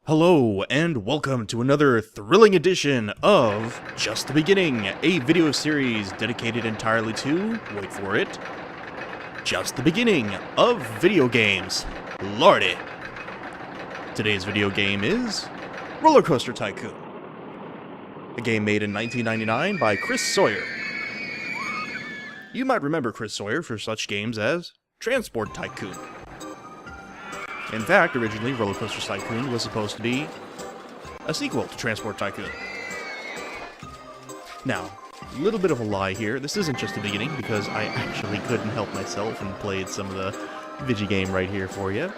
Hello, and welcome to another thrilling edition of Just the Beginning, a video series dedicated entirely to, wait for it, just the beginning of video games. Lordy! Today's video game is RollerCoaster Tycoon, a game made in 1999 by Chris Sawyer. You might remember Chris Sawyer for such games as Transport Tycoon. In fact, originally, RollerCoaster Tycoon was supposed to be a sequel to Transport Tycoon. Now, a little bit of a lie here. This isn't just the beginning, because I actually couldn't help myself and played some of the Vigi game right here for you.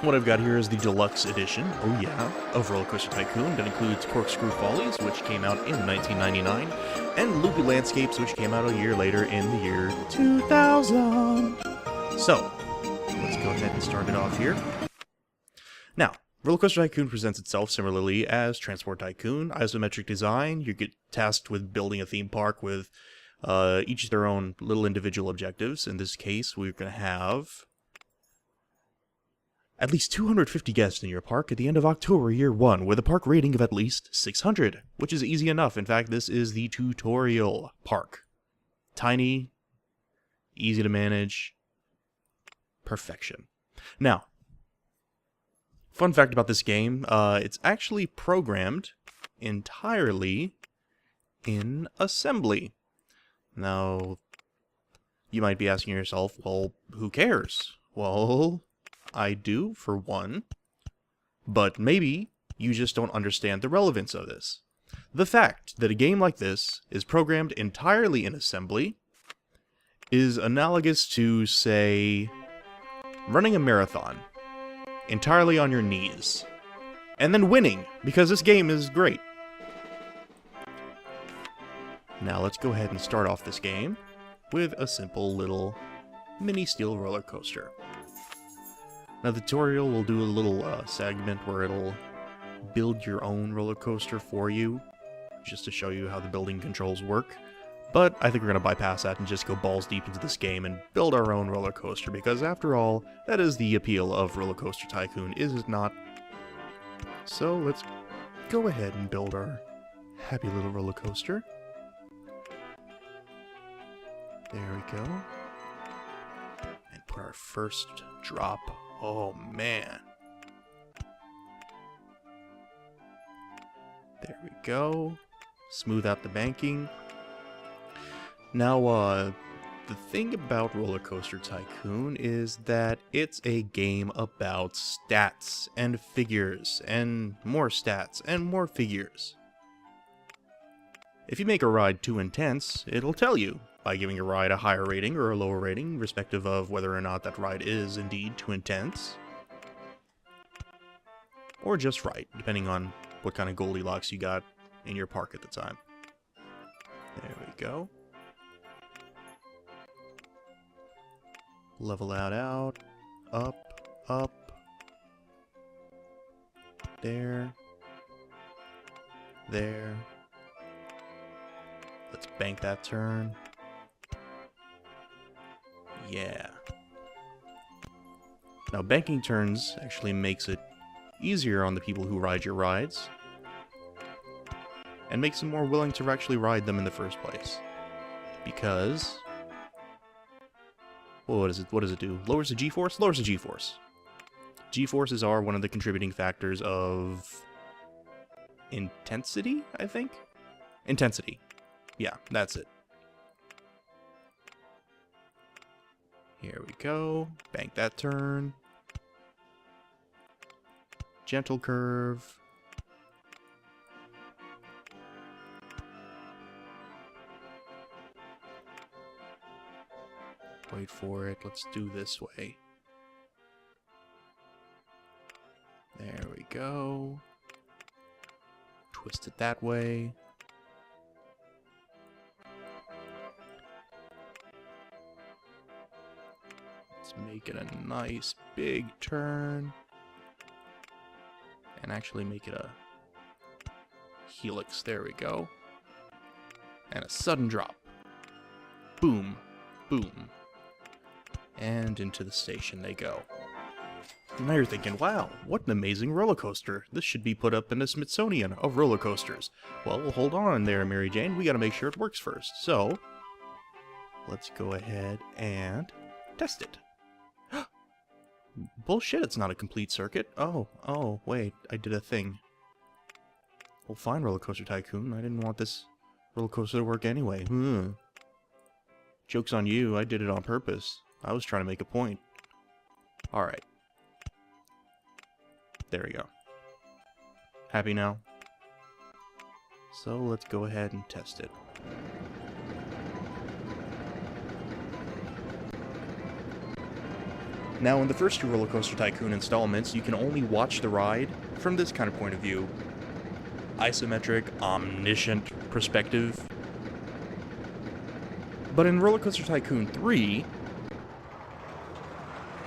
What I've got here is the deluxe edition, oh yeah, of RollerCoaster Tycoon that includes Corkscrew Follies, which came out in 1999, and Loopy Landscapes, which came out a year later in the year 2000. So, let's go ahead and start it off here. Now, RollerCoaster Tycoon presents itself similarly as Transport Tycoon. Isometric design, you get tasked with building a theme park with each their own little individual objectives. In this case, we're going to have at least 250 guests in your park at the end of October year 1, with a park rating of at least 600, which is easy enough. In fact, this is the tutorial park. Tiny, easy to manage, perfection. Now, fun fact about this game, it's actually programmed entirely in assembly. Now, you might be asking yourself, well, who cares? Well, I do, for one, but maybe you just don't understand the relevance of this. The fact that a game like this is programmed entirely in assembly is analogous to, say, running a marathon entirely on your knees, and then winning, because this game is great. Now let's go ahead and start off this game with a simple little mini steel roller coaster. Now the tutorial will do a little segment where it'll build your own roller coaster for you, just to show you how the building controls work. But I think we're going to bypass that and just go balls deep into this game and build our own roller coaster, because after all, that is the appeal of RollerCoaster Tycoon, is it not? So let's go ahead and build our happy little roller coaster. There we go. And put our first drop. Oh man. There we go. Smooth out the banking. Now, the thing about RollerCoaster Tycoon is that it's a game about stats and figures, and more stats and more figures. If you make a ride too intense, it'll tell you, by giving a ride a higher rating or a lower rating, respective of whether or not that ride is indeed too intense. Or just right, depending on what kind of Goldilocks you got in your park at the time. There we go. Level that out, up, up, there, there. Let's bank that turn. Yeah. Now banking turns actually makes it easier on the people who ride your rides, and makes them more willing to actually ride them in the first place. Because what does it do? Lowers the G-force? Lowers the G-force. G-forces are one of the contributing factors of intensity, I think? Intensity. Yeah, that's it. Here we go. Bank that turn. Gentle curve. Wait for it. Let's do this way. There we go. Twist it that way. Let's make it a nice big turn. And actually make it a helix. There we go. And a sudden drop. Boom. Boom. And into the station they go. Now you're thinking, wow, what an amazing roller coaster. This should be put up in a Smithsonian of roller coasters. Well, hold on there, Mary Jane. We gotta make sure it works first. So, let's go ahead and test it. Bullshit, it's not a complete circuit. Oh, wait, I did a thing. Well, fine, RollerCoaster Tycoon. I didn't want this roller coaster to work anyway. Joke's on you, I did it on purpose. I was trying to make a point. Alright. There we go. Happy now? So let's go ahead and test it. Now, in the first two RollerCoaster Tycoon installments, you can only watch the ride from this kind of point of view. Isometric, omniscient perspective. But in RollerCoaster Tycoon 3,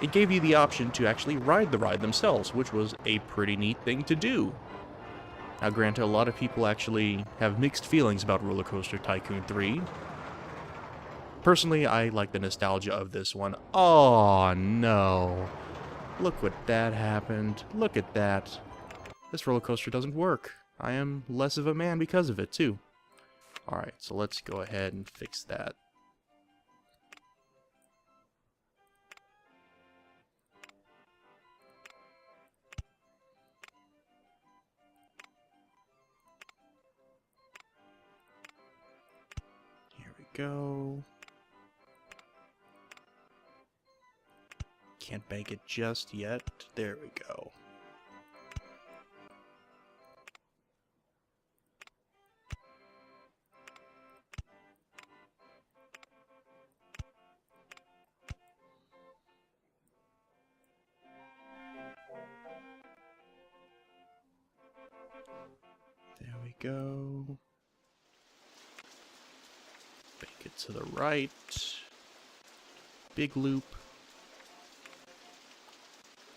it gave you the option to actually ride the ride themselves, which was a pretty neat thing to do. Now granted, a lot of people actually have mixed feelings about RollerCoaster Tycoon 3. Personally, I like the nostalgia of this one. Oh no. Look what that happened. Look at that. This roller coaster doesn't work. I am less of a man because of it too. Alright, so let's go ahead and fix that. Here we go. Can't bank it just yet. There we go. There we go. Bank it to the right. Big loop.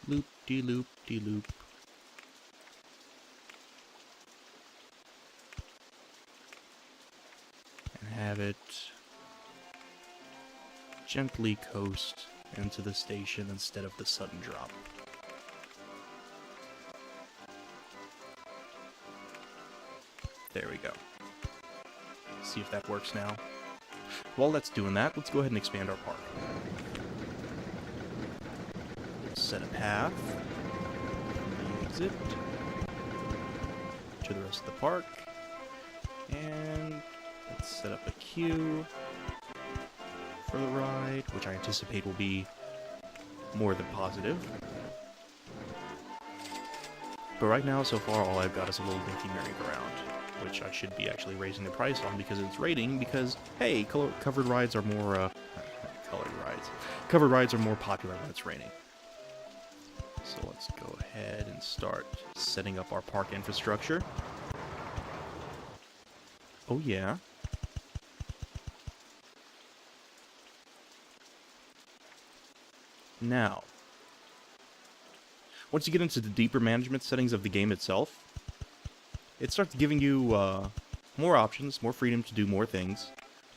Loop-de-loop-de-loop. And have it gently coast into the station instead of the sudden drop. There we go. See if that works now. While that's doing that, let's go ahead and expand our park. Set a path from the exit to the rest of the park, and let's set up a queue for the ride, which I anticipate will be more than positive. But right now, so far, all I've got is a little dinky merry-go-round, which I should be actually raising the price on because it's rating, because, hey, covered rides are more, covered rides are more popular when it's raining. So let's go ahead and start setting up our park infrastructure. Oh yeah. Now, once you get into the deeper management settings of the game itself, it starts giving you more options, more freedom to do more things,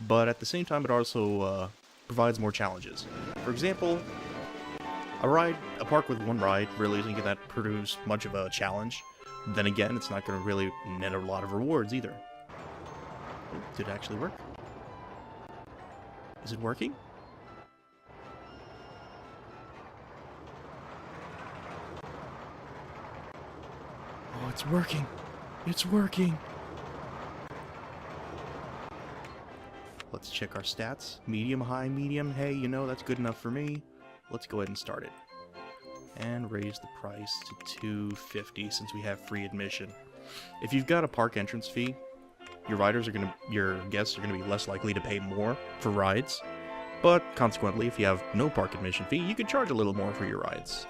but at the same time it also provides more challenges. For example, a park with one ride really isn't going to produce much of a challenge. Then again, it's not going to really net a lot of rewards either. Did it actually work? Is it working? Oh, it's working! It's working! Let's check our stats. Medium, high, medium. Hey, you know, that's good enough for me. Let's go ahead and start it. And raise the price to $2.50 since we have free admission. If you've got a park entrance fee, your guests are gonna be less likely to pay more for rides. But consequently, if you have no park admission fee, you can charge a little more for your rides.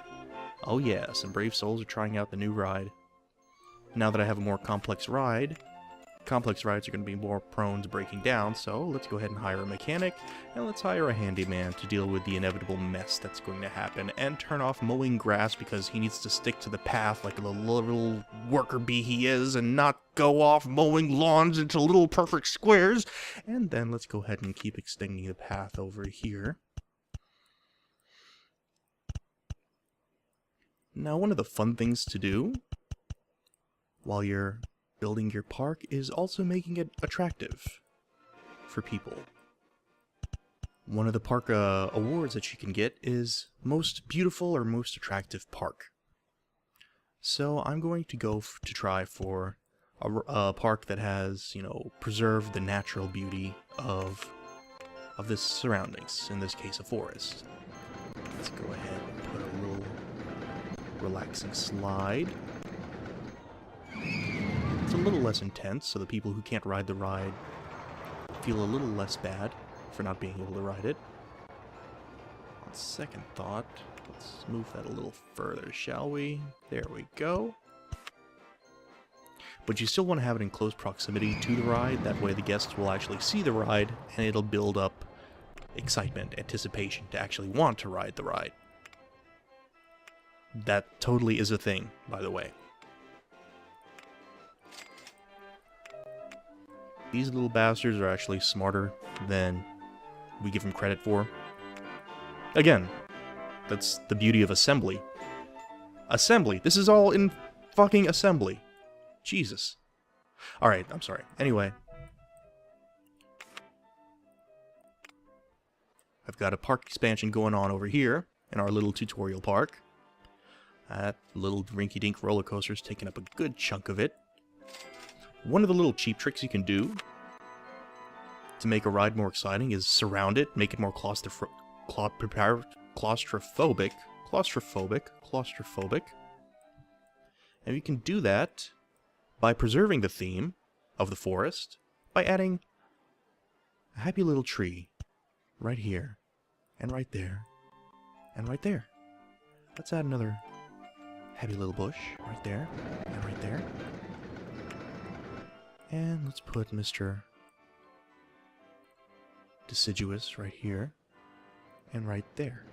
Oh yeah, some brave souls are trying out the new ride. Now that I have a more complex rides are going to be more prone to breaking down, so let's go ahead and hire a mechanic, and let's hire a handyman to deal with the inevitable mess that's going to happen, and turn off mowing grass because he needs to stick to the path like a little worker bee he is, and not go off mowing lawns into little perfect squares. And then let's go ahead and keep extending the path over here. Now, one of the fun things to do while you're building your park is also making it attractive for people. One of the park awards that you can get is Most Beautiful or Most Attractive Park. So I'm going to go to try for a park that has, preserved the natural beauty of this surroundings, in this case a forest. Let's go ahead and put a little relaxing slide. It's a little less intense, so the people who can't ride the ride feel a little less bad for not being able to ride it. On second thought, let's move that a little further, shall we? There we go. But you still want to have it in close proximity to the ride, that way the guests will actually see the ride, and it'll build up excitement, anticipation to actually want to ride the ride. That totally is a thing, by the way. These little bastards are actually smarter than we give them credit for. Again, that's the beauty of assembly. Assembly! This is all in fucking assembly. Jesus. Alright, I'm sorry. Anyway. I've got a park expansion going on over here in our little tutorial park. That little rinky-dink roller coaster is taking up a good chunk of it. One of the little cheap tricks you can do to make a ride more exciting is surround it, make it more claustrophobic. And you can do that by preserving the theme of the forest by adding a happy little tree right here, and right there, and right there. Let's add another happy little bush right there, and right there. And let's put Mr. Deciduous right here, and right there.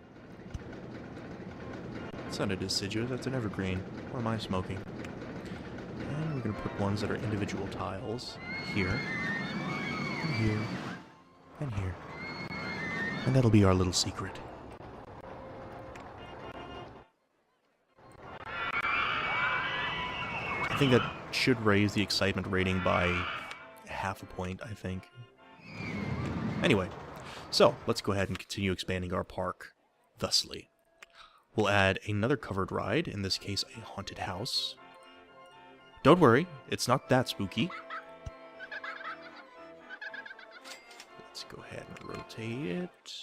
It's not a deciduous, that's an evergreen. Or am I smoking? And we're going to put ones that are individual tiles here, and here, and here. And that'll be our little secret. I think that should raise the excitement rating by half a point, I think. Anyway, so let's go ahead and continue expanding our park thusly. We'll add another covered ride, in this case a haunted house. Don't worry, it's not that spooky. Let's go ahead and rotate it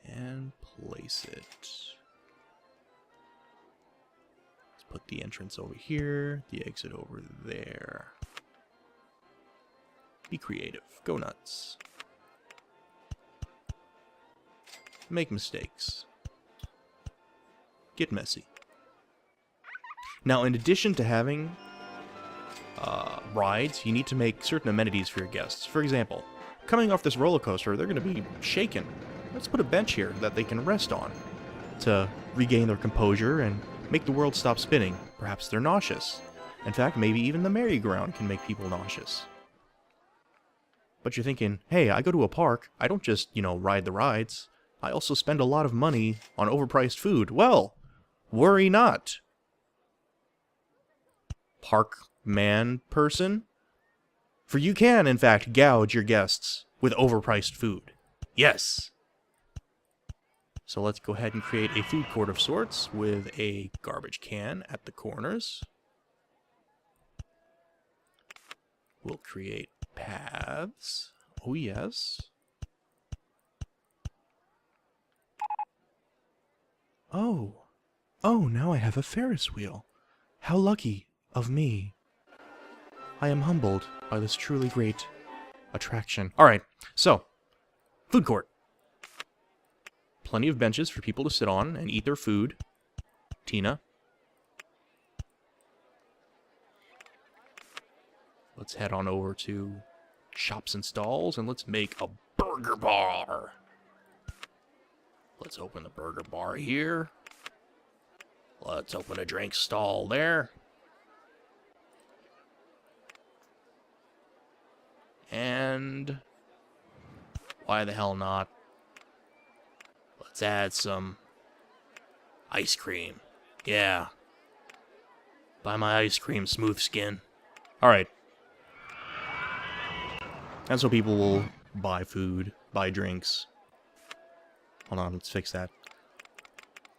and place it. Let's put the entrance over here, the exit over there. Be creative, go nuts. Make mistakes. Get messy. Now, in addition to having rides, you need to make certain amenities for your guests. For example, coming off this roller coaster, they're going to be shaken. Let's put a bench here that they can rest on to regain their composure and make the world stop spinning. Perhaps they're nauseous. In fact, maybe even the merry-go-round can make people nauseous. But you're thinking, hey, I go to a park, I don't just, ride the rides. I also spend a lot of money on overpriced food. Well, worry not. Park man person? For you can, in fact, gouge your guests with overpriced food. Yes! So let's go ahead and create a food court of sorts with a garbage can at the corners. We'll create paths. Oh, yes. Oh, now I have a Ferris wheel. How lucky of me. I am humbled by this truly great attraction. Alright, so, food court. Plenty of benches for people to sit on and eat their food. Tina. Let's head on over to shops and stalls and let's make a burger bar. Let's open the burger bar here. Let's open a drink stall there. And why the hell not? Let's add some ice cream. Yeah. Buy my ice cream, smooth skin. Alright. And so people will buy food, buy drinks. Hold on, let's fix that.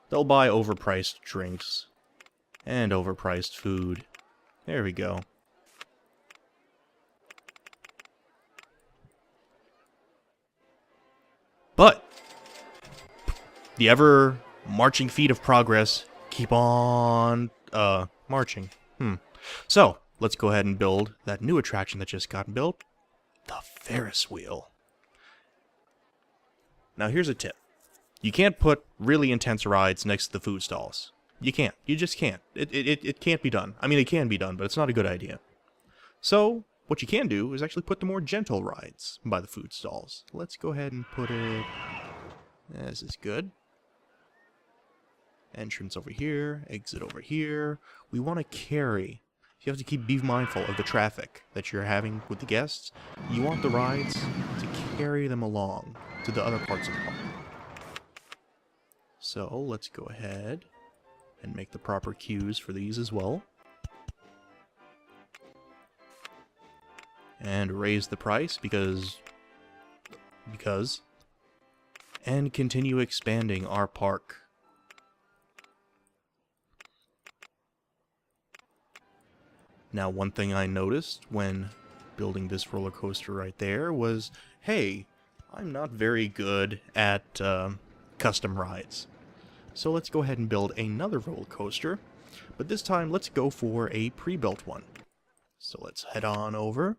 They'll buy overpriced drinks. And overpriced food. There we go. But the ever marching feet of progress keep on marching. So let's go ahead and build that new attraction that just got built, the Ferris wheel. Now here's a tip. You can't put really intense rides next to the food stalls. You can't. You just can't. It can't be done. I mean, it can be done, but it's not a good idea. So what you can do is actually put the more gentle rides by the food stalls. Let's go ahead and put it... This is good. Entrance over here, exit over here. We want to carry. You have to be mindful of the traffic that you're having with the guests. You want the rides to carry them along to the other parts of the park. So let's go ahead and make the proper queues for these as well. And raise the price because... And continue expanding our park. Now, one thing I noticed when building this roller coaster right there was, hey, I'm not very good at custom rides. So let's go ahead and build another roller coaster, but this time let's go for a pre-built one. So let's head on over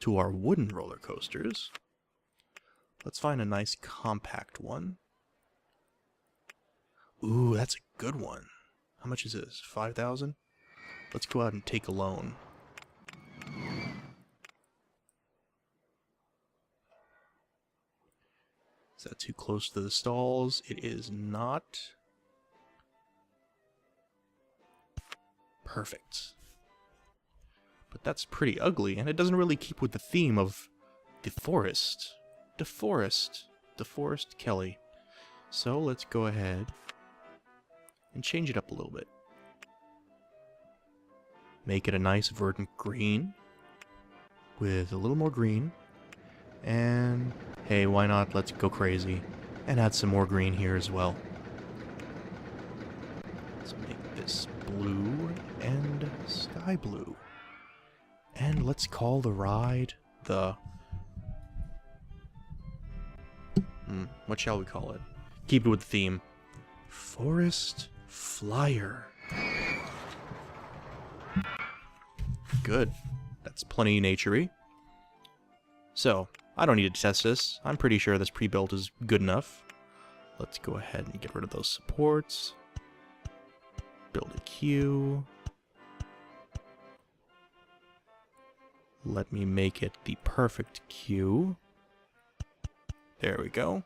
to our wooden roller coasters. Let's find a nice compact one. Ooh, that's a good one. How much is this? 5,000? Let's go out and take a loan. Is that too close to the stalls? It is not. Perfect. But that's pretty ugly, and it doesn't really keep with the theme of the forest. DeForest Kelly. So let's go ahead and change it up a little bit. Make it a nice verdant green with a little more green. And hey, why not? Let's go crazy and add some more green here as well. Let's make this blue and sky blue. And let's call the ride the... what shall we call it? Keep it with the theme. Forest Flyer. Good. That's plenty nature-y. So, I don't need to test this. I'm pretty sure this pre-built is good enough. Let's go ahead and get rid of those supports. Build a queue. Let me make it the perfect queue. There we go.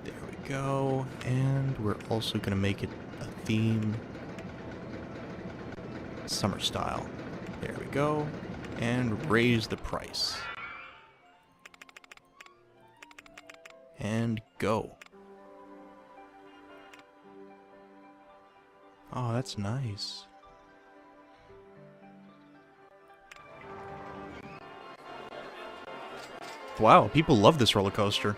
There we go. And we're also going to make it a theme. Summer style. There we go. And raise the price. And go. Oh, that's nice. Wow, people love this roller coaster.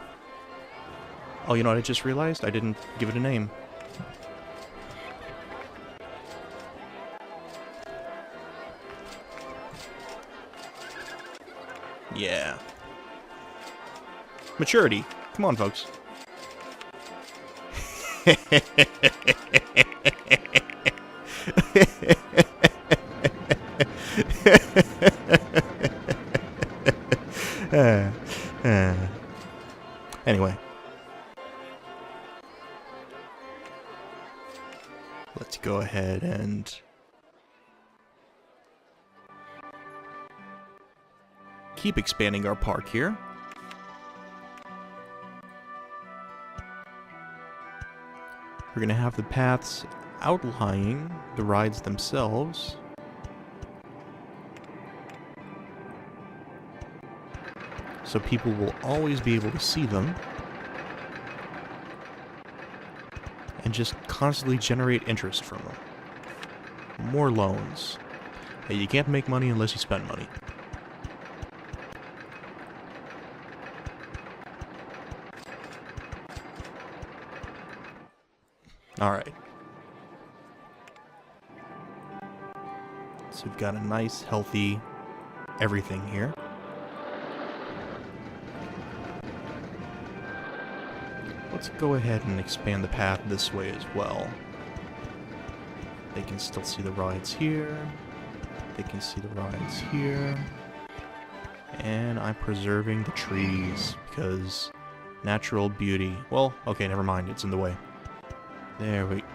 Oh, you know what I just realized? I didn't give it a name. Yeah. Maturity. Come on, folks. Anyway. Let's go ahead and keep expanding our park here. We're going to have the paths outlying the rides themselves. so people will always be able to see them and just constantly generate interest from them. More loans. Hey, you can't make money unless you spend money. Alright. So we've got a nice, healthy everything here. Let's go ahead and expand the path this way as well. They can still see the rides here. They can see the rides here. And I'm preserving the trees because natural beauty. Well, okay, never mind. It's in the way. There we go.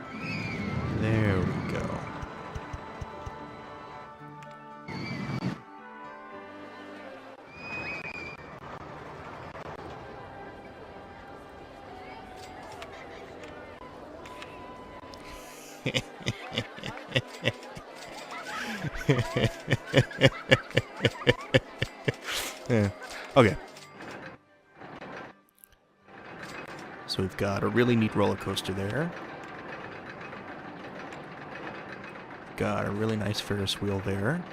Yeah. Okay. So we've got a really neat roller coaster there. Got a really nice Ferris wheel there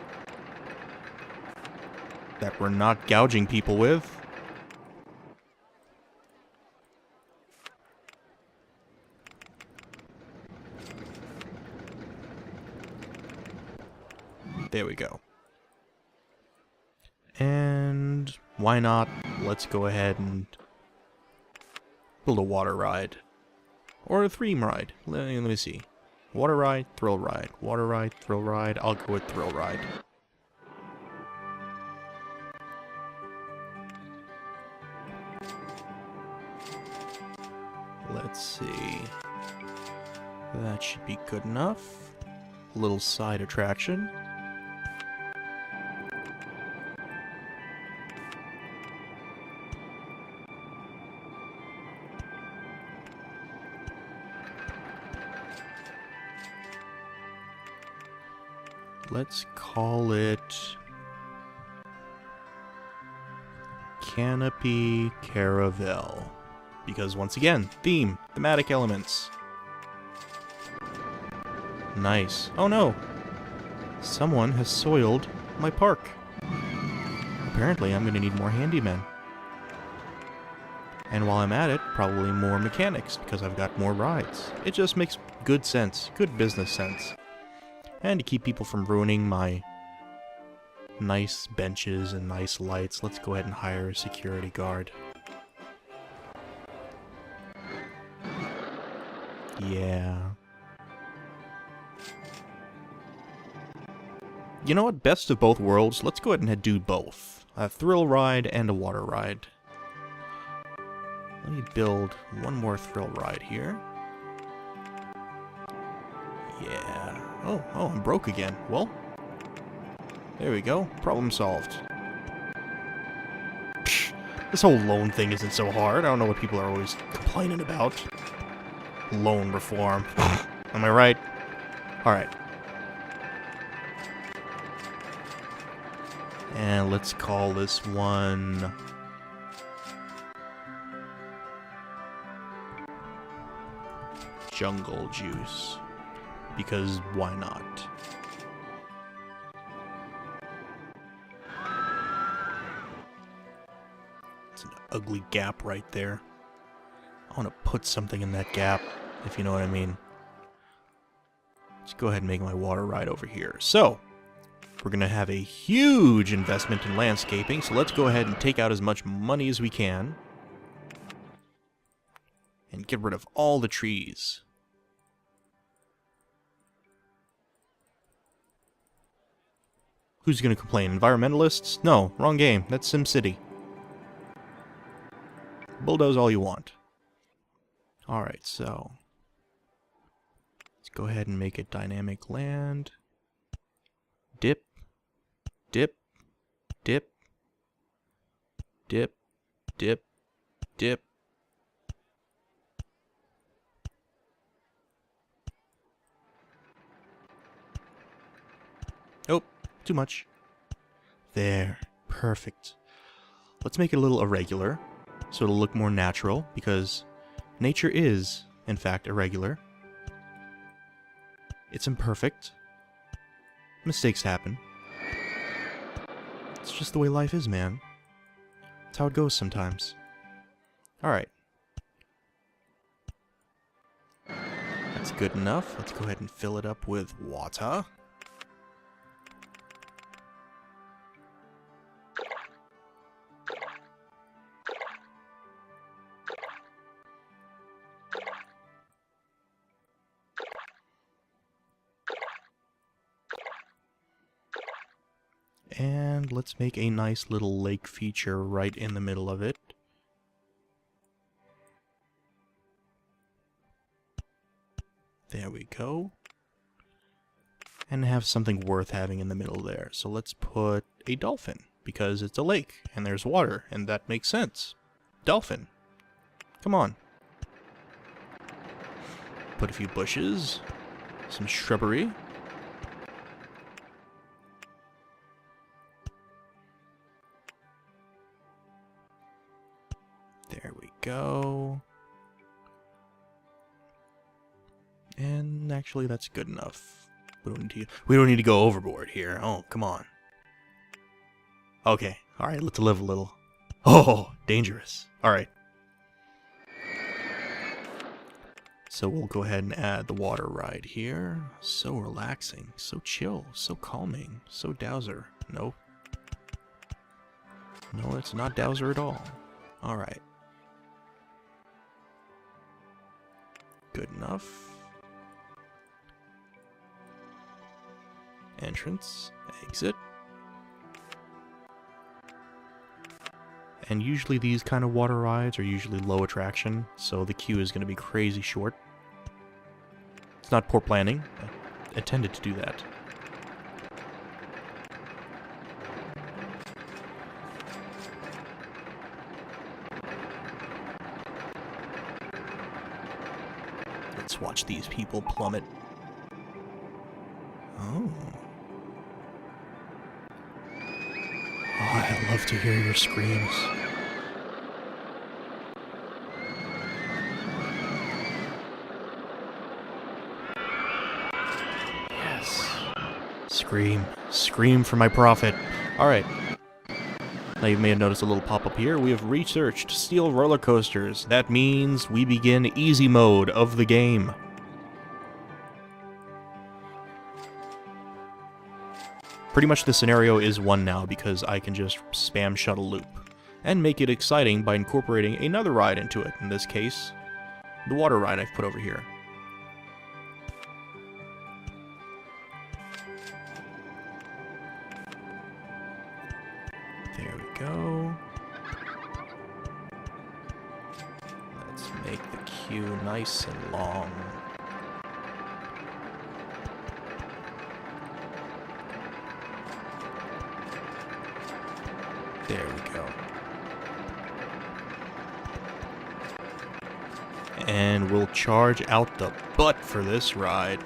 that we're not gouging people with. There we go. And why not? Let's go ahead and build a water ride. Or a theme ride. Let me see. Water ride, thrill ride. Water ride, thrill ride. I'll go with thrill ride. Let's see. That should be good enough. A little side attraction. Let's call it Canopy Caravel. Because once again, theme, thematic elements. Nice. Oh no! Someone has soiled my park. Apparently I'm gonna need more handymen. And while I'm at it, probably more mechanics, because I've got more rides. It just makes good sense, good business sense. And to keep people from ruining my nice benches and nice lights, let's go ahead and hire a security guard. Yeah. You know what? Best of both worlds. Let's go ahead and do both. A thrill ride and a water ride. Let me build one more thrill ride here. Yeah. Oh, I'm broke again. Well, there we go. Problem solved. Psh, this whole loan thing isn't so hard. I don't know what people are always complaining about. Loan reform. Am I right? Alright. And let's call this one Jungle Juice. Because why not? It's an ugly gap right there. I want to put something in that gap, if you know what I mean. Let's go ahead and make my water ride over here. So, we're going to have a huge investment in landscaping, so let's go ahead and take out as much money as we can. And get rid of all the trees. Who's going to complain? Environmentalists? No, wrong game. That's SimCity. Bulldoze all you want. Alright, so let's go ahead and make it dynamic land. Dip. Dip. Dip. Dip. Dip. Dip. Oh, too much. There. Perfect. let's make it a little irregular, so it'll look more natural, because nature is, in fact, irregular. It's imperfect. Mistakes happen. It's just the way life is, man. It's how it goes sometimes. Alright. That's good enough. Let's go ahead and fill it up with water. And let's make a nice little lake feature right in the middle of it. There we go. And have something worth having in the middle there. So let's put a dolphin, because it's a lake, and there's water, and that makes sense. Dolphin. Come on. Put a few bushes, some shrubbery. There we go. And actually, that's good enough. We don't need to go overboard here. Oh, come on. Okay. Alright, let's live a little. Oh, dangerous. Alright. So we'll go ahead and add the water ride here. So relaxing, so chill, so calming, so dowser. Nope. No, it's not dowser at all. Alright. Good enough. Entrance, exit. And usually these kind of water rides are usually low attraction, so the queue is going to be crazy short. It's not poor planning. I intended to do that. Let's watch these people plummet. Oh. I love to hear your screams. Yes. Scream. Scream for my profit. Alright. Now you may have noticed a little pop-up here. We have researched steel roller coasters. That means we begin easy mode of the game. Pretty much the scenario is one now because I can just spam shuttle loop and make it exciting by incorporating another ride into it. In this case, the water ride I've put over here. There we go. Let's make the queue nice and long. There we go. And we'll charge out the butt for this ride.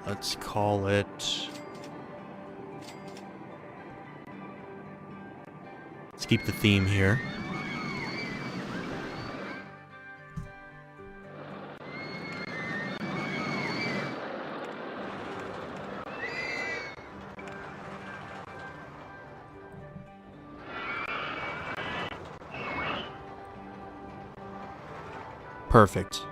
Let's call it... Let's keep the theme here. Perfect.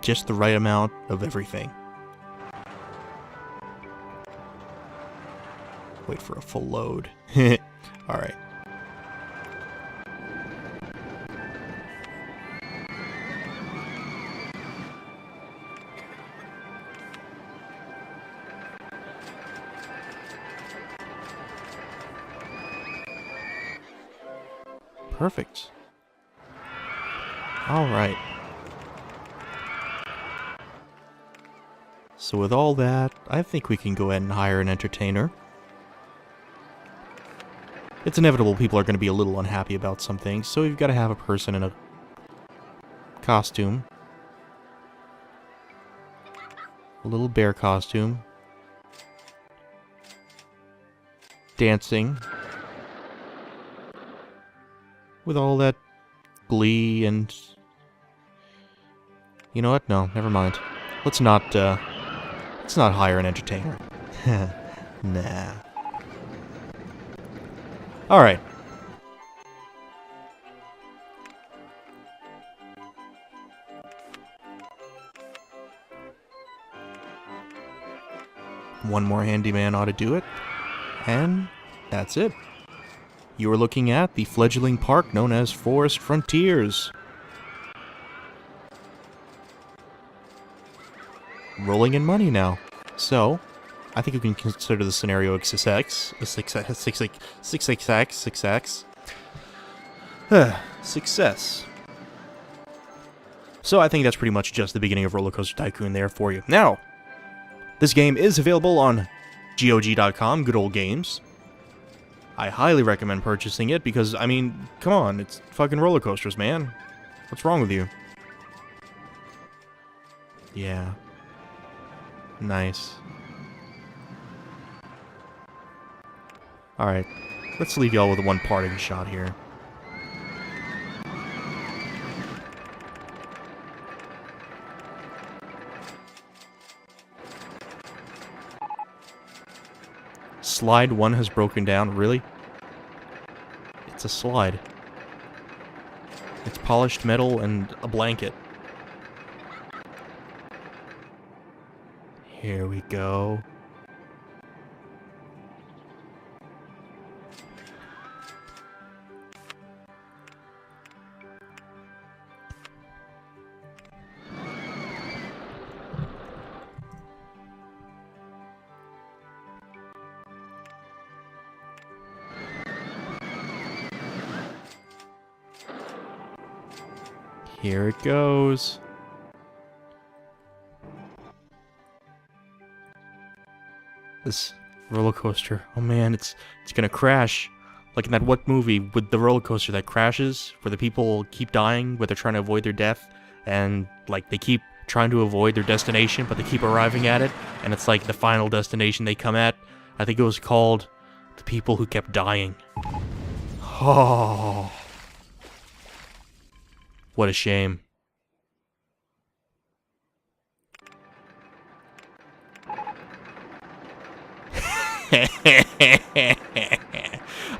Just the right amount of everything. Wait for a full load. Alright. Perfect. Alright. So with all that, I think we can go ahead and hire an entertainer. It's inevitable people are going to be a little unhappy about some things, so you've got to have a person in a costume. A little bear costume. dancing with all that glee and... You know what? No, never mind. Let's not hire an entertainer. Nah. Alright. One more handyman ought to do it. And that's it. You are looking at the fledgling park known as Forest Frontiers. Rolling in money now. So, I think you can consider the scenario a success. Success. So I think that's pretty much just the beginning of RollerCoaster Tycoon there for you. Now, this game is available on GOG.com, Good Old Games. I highly recommend purchasing it because, I mean, come on, it's fucking roller coasters, man. What's wrong with you? Yeah. Nice. Alright, let's leave y'all with one parting shot here. Slide 1 has broken down, really? It's a slide. It's polished metal and a blanket. Here we go. Here it goes. This roller coaster. Oh man, it's gonna crash. Like in that what movie with the roller coaster that crashes, where the people keep dying, where they're trying to avoid their death, and like they keep trying to avoid their destination, but they keep arriving at it, and it's like the final destination they come at. I think it was called The People Who Kept Dying. Oh. What a shame.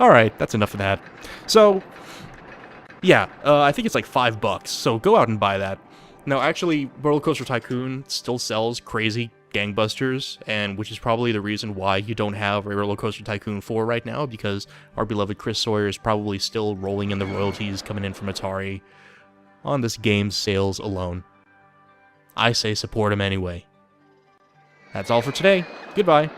Alright, that's enough of that. So, yeah, I think it's like $5, so go out and buy that. Now, actually, RollerCoaster Tycoon still sells crazy gangbusters, and which is probably the reason why you don't have a RollerCoaster Tycoon 4 right now, because our beloved Chris Sawyer is probably still rolling in the royalties coming in from Atari on this game's sales alone. I say support him anyway. That's all for today. Goodbye.